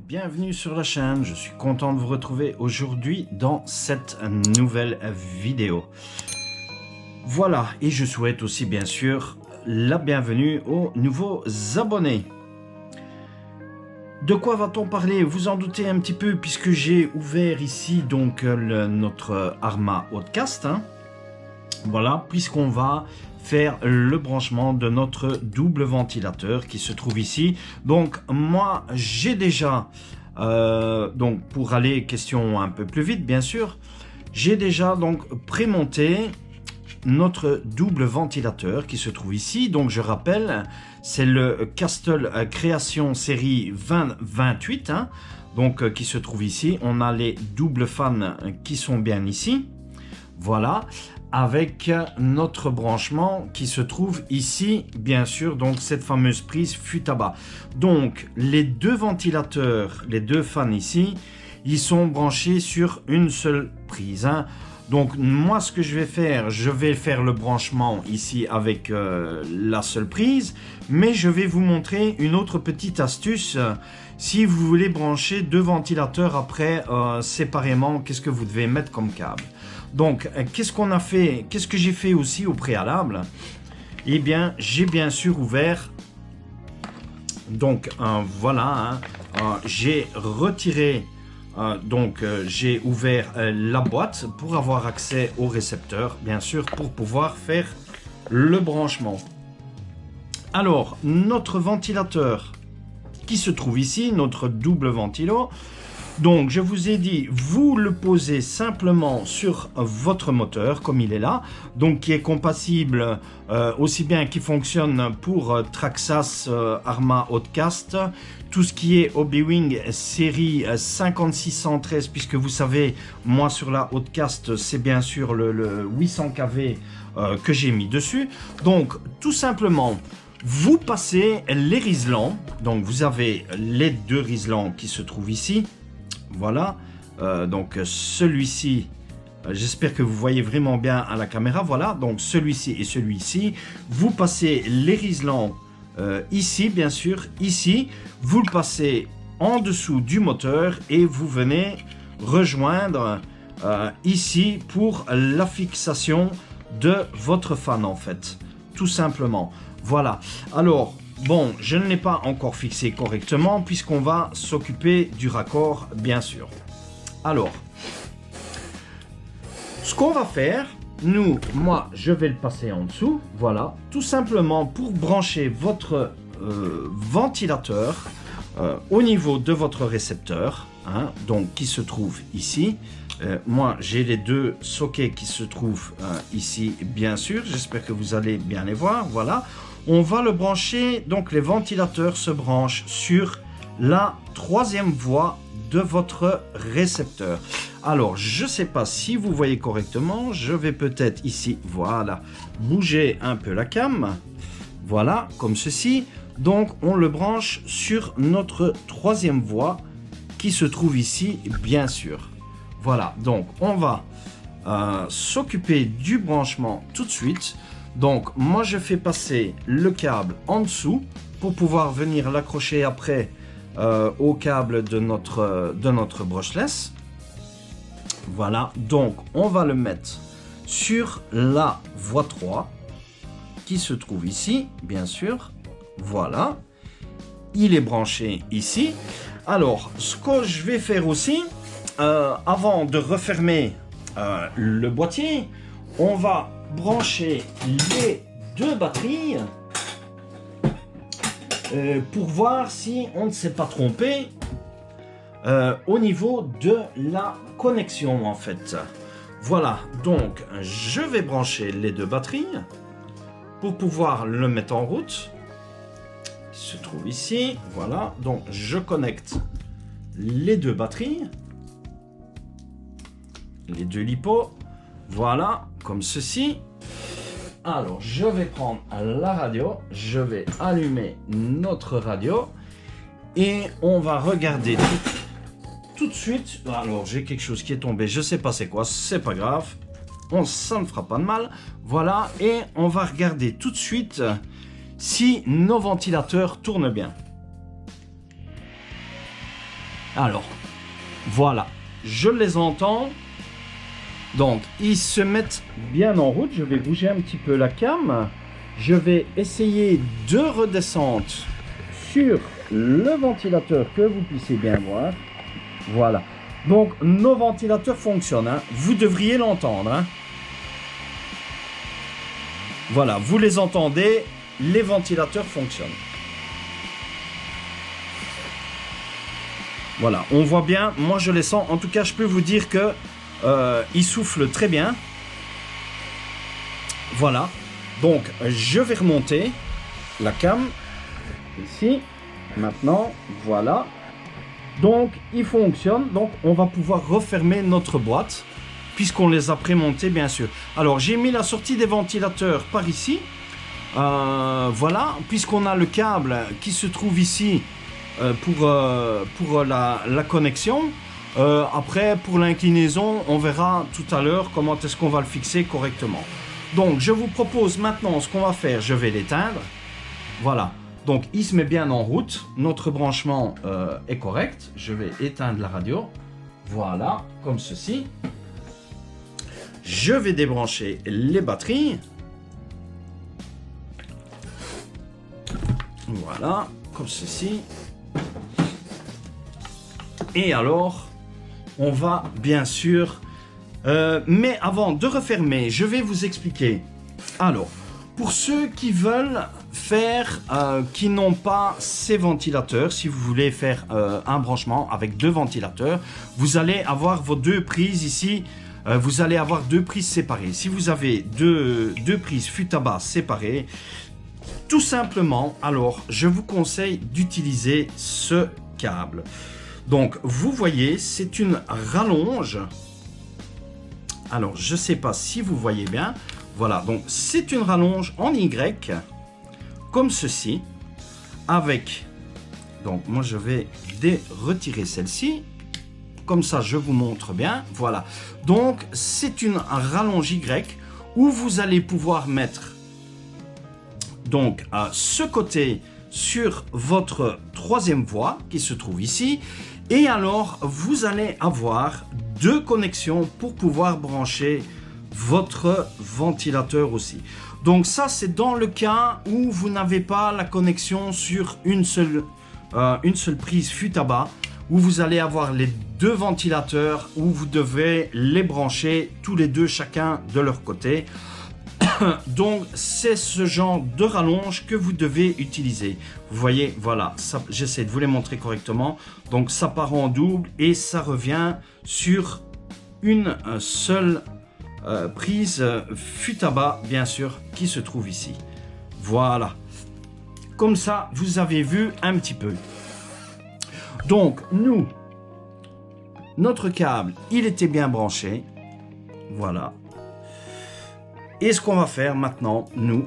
bienvenue sur la chaîne. Je suis content de vous retrouver aujourd'hui dans cette nouvelle vidéo. Voilà, et je souhaite aussi bien sûr la bienvenue aux nouveaux abonnés. De quoi va-t-on parler? Vous en doutez un petit peu puisque j'ai ouvert ici donc notre Arma Outcast. Voilà, puisqu'on va faire le branchement de notre double ventilateur qui se trouve ici. Donc moi j'ai déjà, donc pour aller question un peu plus vite bien sûr, j'ai déjà donc prémonté notre double ventilateur qui se trouve ici. Donc je rappelle, c'est le Castle Création série 2028 donc qui se trouve ici. On a les doubles fans qui sont bien ici, voilà, avec notre branchement qui se trouve ici bien sûr, donc cette fameuse prise Futaba. Donc les deux ventilateurs, les deux fans ici, ils sont branchés sur une seule prise. Donc moi ce que je vais faire le branchement ici avec la seule prise, mais je vais vous montrer une autre petite astuce. Si vous voulez brancher deux ventilateurs après séparément, qu'est-ce que vous devez mettre comme câble? Donc qu'est-ce qu'on a fait, qu'est-ce que j'ai fait aussi au préalable? Eh bien j'ai bien sûr ouvert, donc voilà, j'ai retiré, j'ai ouvert la boîte pour avoir accès au récepteur, bien sûr, pour pouvoir faire le branchement. Alors, notre ventilateur qui se trouve ici, notre double ventilo, donc je vous ai dit, vous le posez simplement sur votre moteur, comme il est là, donc qui est compatible aussi bien qui fonctionne pour Traxxas Arma Outcast, tout ce qui est Hobbywing série 5613, puisque vous savez, moi sur la Outcast, c'est bien sûr le 800 kV que j'ai mis dessus. Donc tout simplement, vous passez les riselants, donc vous avez les deux riselants qui se trouvent ici. Voilà, donc celui-ci, j'espère que vous voyez vraiment bien à la caméra. Voilà, donc celui-ci et celui-ci, vous passez les riselants ici, bien sûr, ici, vous le passez en dessous du moteur et vous venez rejoindre ici pour la fixation de votre fan en fait, tout simplement. Voilà, alors bon, je ne l'ai pas encore fixé correctement puisqu'on va s'occuper du raccord, bien sûr. Alors, ce qu'on va faire, moi, je vais le passer en dessous, voilà, tout simplement pour brancher votre ventilateur au niveau de votre récepteur, donc qui se trouve ici. Moi, j'ai les deux sockets qui se trouvent ici, bien sûr. J'espère que vous allez bien les voir, voilà. On va le brancher, donc les ventilateurs se branchent sur la troisième voie de votre récepteur. Alors, je ne sais pas si vous voyez correctement, je vais peut-être ici, voilà, bouger un peu la cam, voilà, comme ceci. Donc, on le branche sur notre troisième voie qui se trouve ici, bien sûr. Voilà, donc on va s'occuper du branchement tout de suite. Donc moi je fais passer le câble en dessous pour pouvoir venir l'accrocher après au câble de notre brushless. Voilà, donc on va le mettre sur la voie 3 qui se trouve ici, bien sûr. Voilà, il est branché ici. Alors ce que je vais faire aussi, avant de refermer le boîtier, on va brancher les deux batteries pour voir si on ne s'est pas trompé au niveau de la connexion en fait. Voilà, donc je vais brancher les deux batteries pour pouvoir le mettre en route. Il se trouve ici, voilà, donc je connecte les deux batteries, les deux LiPo, voilà, comme ceci. Alors, je vais prendre la radio, je vais allumer notre radio et on va regarder tout de suite. Alors, j'ai quelque chose qui est tombé, je sais pas c'est quoi, c'est pas grave, ça ne fera pas de mal. Voilà, et on va regarder tout de suite si nos ventilateurs tournent bien. Alors, voilà, je les entends. Donc, ils se mettent bien en route. Je vais bouger un petit peu la cam. Je vais essayer de redescendre sur le ventilateur que vous puissiez bien voir. Voilà. Donc, nos ventilateurs fonctionnent. Hein. Vous devriez l'entendre. Hein. Voilà, vous les entendez. Les ventilateurs fonctionnent. Voilà, on voit bien. Moi, je les sens. En tout cas, je peux vous dire que ils soufflent très bien. Voilà. Donc, je vais remonter la cam. Ici. Maintenant, voilà. Donc, il fonctionne. Donc, on va pouvoir refermer notre boîte. Puisqu'on les a prémontés, bien sûr. Alors, j'ai mis la sortie des ventilateurs par ici. Voilà. Puisqu'on a le câble qui se trouve ici pour la connexion. Après, pour l'inclinaison, on verra tout à l'heure comment est-ce qu'on va le fixer correctement. Donc, je vous propose maintenant ce qu'on va faire. Je vais l'éteindre. Voilà. Donc, il se met bien en route. Notre branchement est correct. Je vais éteindre la radio. Voilà, comme ceci. Je vais débrancher les batteries. Voilà, comme ceci. Et alors, on va bien sûr... mais avant de refermer, je vais vous expliquer. Alors, pour ceux qui veulent faire, qui n'ont pas ces ventilateurs, si vous voulez faire un branchement avec deux ventilateurs, vous allez avoir vos deux prises ici. Vous allez avoir deux prises séparées. Si vous avez deux prises Futaba séparées, tout simplement, alors, je vous conseille d'utiliser ce câble. Donc, vous voyez, c'est une rallonge. Alors, je ne sais pas si vous voyez bien. Voilà, donc c'est une rallonge en Y, comme ceci, avec... Donc, moi, je vais retirer celle-ci. Comme ça, je vous montre bien. Voilà. Donc, c'est une rallonge Y où vous allez pouvoir mettre donc à ce côté sur votre troisième voie qui se trouve ici. Et alors, vous allez avoir deux connexions pour pouvoir brancher votre ventilateur aussi. Donc ça, c'est dans le cas où vous n'avez pas la connexion sur une seule prise Futaba, où vous allez avoir les deux ventilateurs, où vous devez les brancher tous les deux, chacun de leur côté. Donc, c'est ce genre de rallonge que vous devez utiliser. Vous voyez, voilà, j'essaie de vous les montrer correctement. Donc, ça part en double et ça revient sur une seule prise Futaba, bien sûr, qui se trouve ici. Voilà. Comme ça, vous avez vu un petit peu. Donc, notre câble, il était bien branché. Voilà. Et ce qu'on va faire maintenant,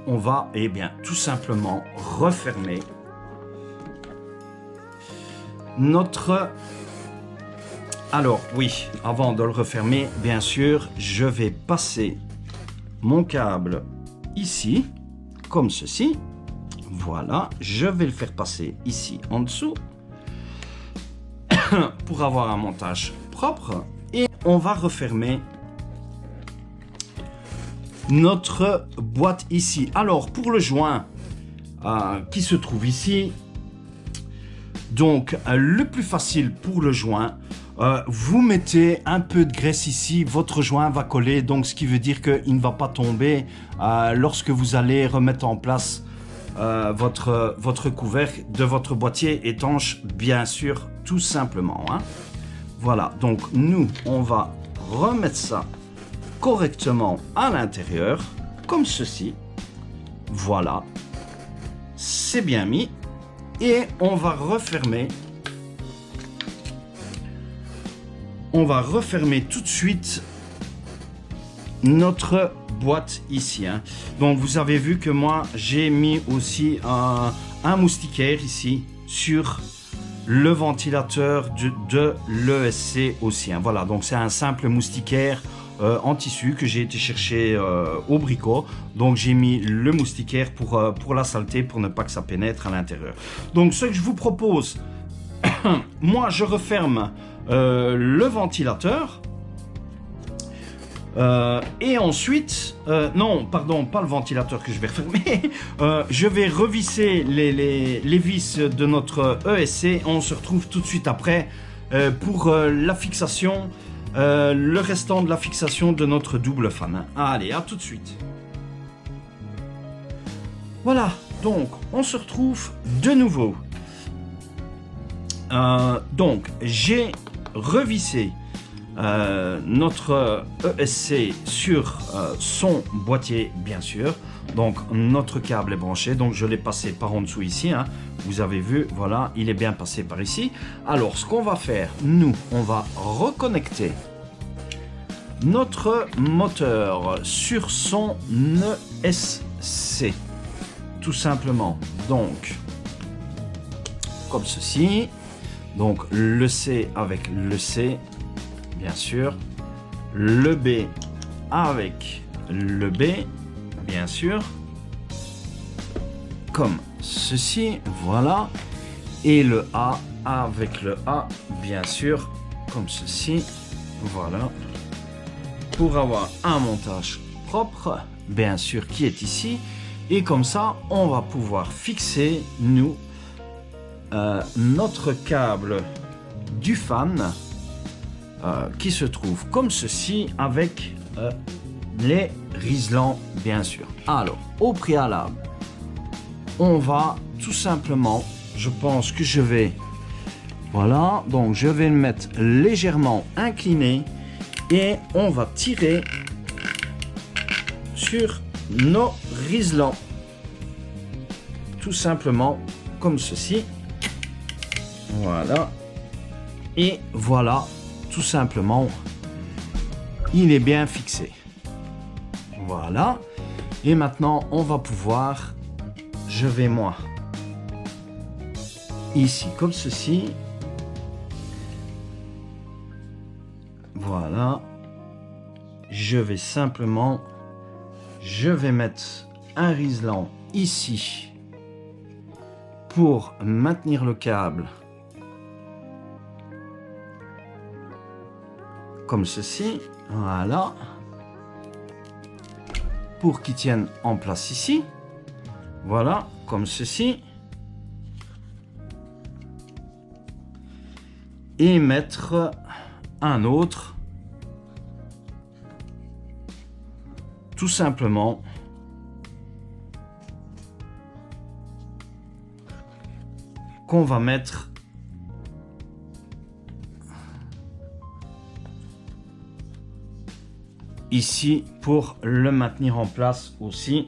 on va, eh bien, tout simplement refermer notre... Alors, oui, avant de le refermer, bien sûr, je vais passer mon câble ici, comme ceci. Voilà, je vais le faire passer ici en dessous pour avoir un montage propre. Et on va refermer notre boîte ici. Alors, pour le joint qui se trouve ici, donc le plus facile pour le joint, vous mettez un peu de graisse ici, votre joint va coller, donc ce qui veut dire qu'il ne va pas tomber lorsque vous allez remettre en place votre couvercle de votre boîtier étanche, bien sûr, tout simplement. Hein. Voilà, donc on va remettre ça correctement à l'intérieur, comme ceci. Voilà, c'est bien mis. Et on va refermer. On va refermer tout de suite notre boîte ici. Hein. Donc vous avez vu que moi j'ai mis aussi un moustiquaire ici sur le ventilateur de l'ESC aussi. Hein. Voilà, donc c'est un simple moustiquaire en tissu que j'ai été chercher au bricot. Donc j'ai mis le moustiquaire pour la saleté, pour ne pas que ça pénètre à l'intérieur. Donc ce que je vous propose moi je referme le ventilateur. Et ensuite, non, pardon, pas le ventilateur que je vais refermer. Je vais revisser les vis de notre ESC. On se retrouve tout de suite après pour la fixation, le restant de la fixation de notre double fan. Allez, à tout de suite. Voilà, donc on se retrouve de nouveau. Donc j'ai revissé notre ESC sur son boîtier, bien sûr. Donc notre câble est branché, donc je l'ai passé par en dessous ici, hein. Vous avez vu, voilà, il est bien passé par ici. Alors ce qu'on va faire, nous, on va reconnecter notre moteur sur son ESC, tout simplement. Donc comme ceci, donc le C avec le C, bien sûr, le B avec le B, bien sûr, comme ceci, voilà, et le A avec le A, bien sûr, comme ceci, voilà, pour avoir un montage propre, bien sûr, qui est ici, et comme ça, on va pouvoir fixer, nous, notre câble du fan, qui se trouve comme ceci avec les riselants, bien sûr. Alors, au préalable, on va tout simplement, je pense que je vais, voilà, donc je vais le mettre légèrement incliné et on va tirer sur nos riselants, tout simplement comme ceci. Voilà, et voilà, tout simplement, il est bien fixé. Voilà, et maintenant on va pouvoir, je vais moi ici comme ceci, voilà, je vais simplement, je vais mettre un riselant ici pour maintenir le câble comme ceci, voilà, pour qu'il tienne en place ici, voilà, comme ceci, et mettre un autre, tout simplement, qu'on va mettre ici pour le maintenir en place aussi.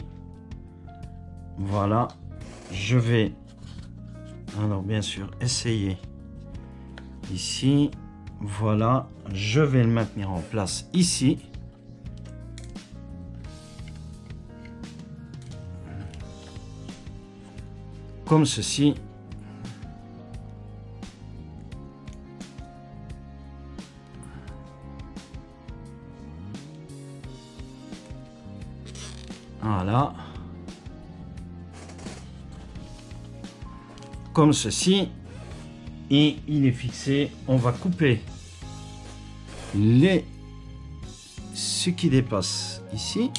Voilà, je vais alors bien sûr essayer ici, voilà, je vais le maintenir en place ici, comme ceci. Voilà, comme ceci, et il est fixé. On va couper ce qui dépasse ici,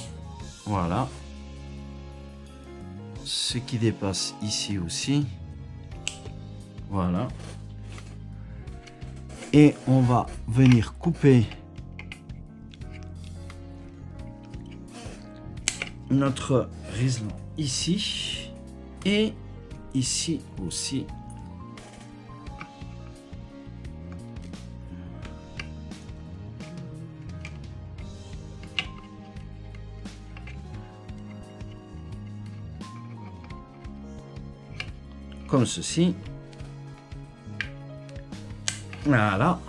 voilà, ce qui dépasse ici aussi, voilà, et on va venir couper notre riselant ici et ici aussi. Comme ceci. Voilà.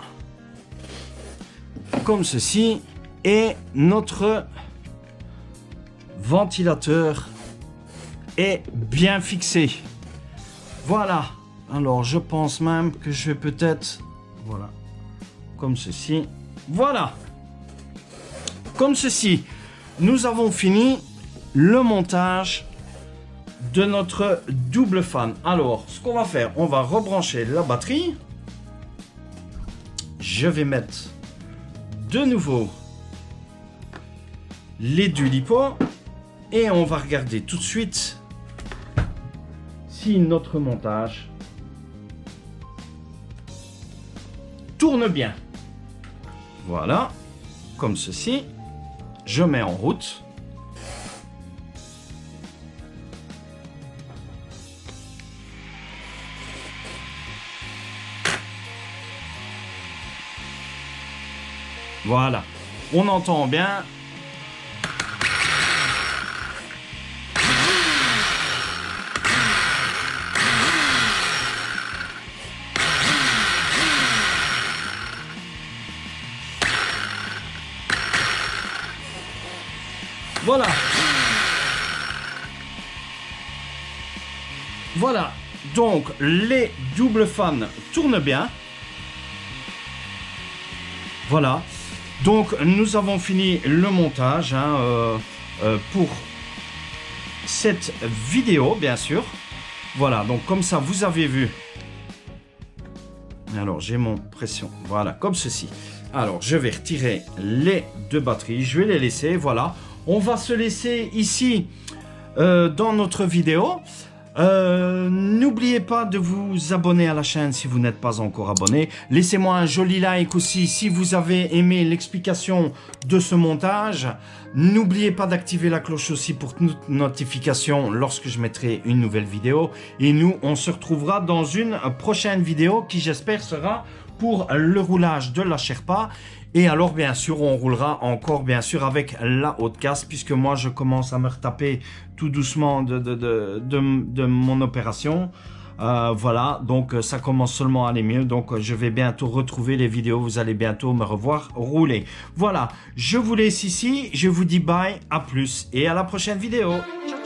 Comme ceci. Et notre ventilateur est bien fixé. Voilà. Alors je pense même que je vais peut-être, voilà, comme ceci. Voilà. Comme ceci. Nous avons fini le montage de notre double fan. Alors ce qu'on va faire, on va rebrancher la batterie. je vais mettre de nouveau les deux lipots et on va regarder tout de suite si notre montage tourne bien. Voilà, comme ceci. Je mets en route. Voilà, on entend bien. Voilà. Voilà, donc les doubles fans tournent bien. Voilà. Donc nous avons fini le montage pour cette vidéo, bien sûr. Voilà, donc comme ça vous avez vu. Alors j'ai mon pression, voilà, comme ceci. Alors je vais retirer les deux batteries, je vais les laisser, voilà. On va se laisser ici dans notre vidéo. N'oubliez pas de vous abonner à la chaîne si vous n'êtes pas encore abonné. Laissez-moi un joli like aussi si vous avez aimé l'explication de ce montage. N'oubliez pas d'activer la cloche aussi pour toute notification lorsque je mettrai une nouvelle vidéo. Et nous, on se retrouvera dans une prochaine vidéo qui, j'espère, sera pour le roulage de la Sherpa. Et alors, bien sûr, on roulera encore, bien sûr, avec la haute casse, puisque moi, je commence à me retaper tout doucement de mon opération. Voilà, donc ça commence seulement à aller mieux. Donc, je vais bientôt retrouver les vidéos. Vous allez bientôt me revoir rouler. Voilà, je vous laisse ici. Je vous dis bye, à plus et à la prochaine vidéo. Ciao.